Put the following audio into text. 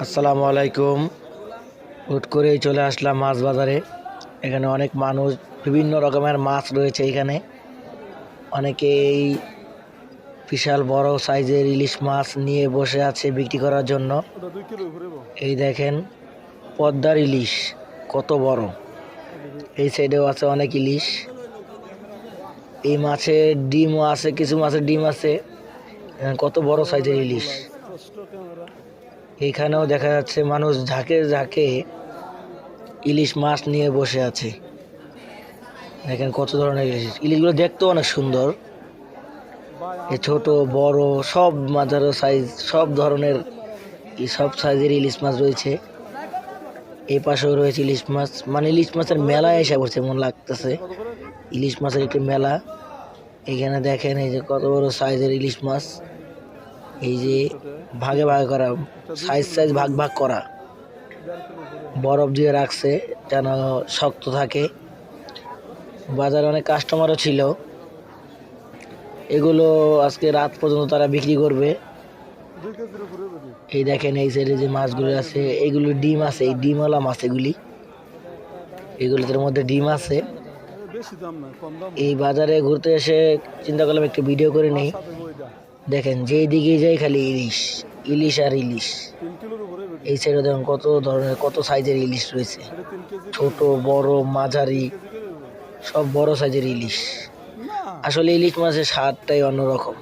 আসসালামু আলাইকুম। হুট করেই চলে আসলাম মাছ বাজারে। এখানে অনেক মানুষ, বিভিন্ন রকমের মাছ রয়েছে। এখানে অনেকেই বিশাল বড় সাইজের ইলিশ মাছ নিয়ে বসে আছে বিক্রি করার জন্য। এই দেখেন পদ্মার ইলিশ কত বড়। এই সাইডেও আছে অনেক ইলিশ। এই মাছের ডিমও আছে, কিছু মাছের ডিম আছে। কত বড় সাইজের ইলিশ। এইখানেও দেখা যাচ্ছে মানুষ ঝাঁকে ঝাঁকে ইলিশ মাছ নিয়ে বসে আছে। দেখেন কত ধরনের ইলিশগুলো দেখতেও অনেক সুন্দর। এ ছোট বড় সব মাঝারো সাইজ, সব ধরনের সব সাইজের ইলিশ মাছ রয়েছে। এই পাশেও রয়েছে ইলিশ মাছ, মানে ইলিশ মাছের মেলায় এসে পড়ছে মন লাগতেছে। ইলিশ মাছের একটি মেলা। এখানে দেখেন এই যে কত বড় সাইজের ইলিশ মাছ। এই যে ভাগে ভাগে করা, সাইজ সাইজ ভাগ ভাগ করা, বরফ দিয়ে রাখছে যেন শক্ত থাকে। বাজারে অনেক কাস্টমারও ছিল। এগুলো আজকে রাত পর্যন্ত তারা বিক্রি করবে। এই দেখেন এই সাইডে যে মাছগুলো আছে, এগুলো ডিম আছে, এই ডিমওয়ালা মাছ এগুলোর মধ্যে ডিম আছে। এই বাজারে ঘুরতে এসে চিন্তা করলাম একটু ভিডিও করে নেই। দেখেন যেই দিকে যাই খালি ইলিশ, ইলিশ আর ইলিশ। এই সাইডে দেখেন কত ধরনের, কত সাইজের ইলিশ রয়েছে, ছোট বড় মাঝারি, সব বড় সাইজের ইলিশ। আসলে ইলিশ মাছের স্বাদটাই অন্যরকম।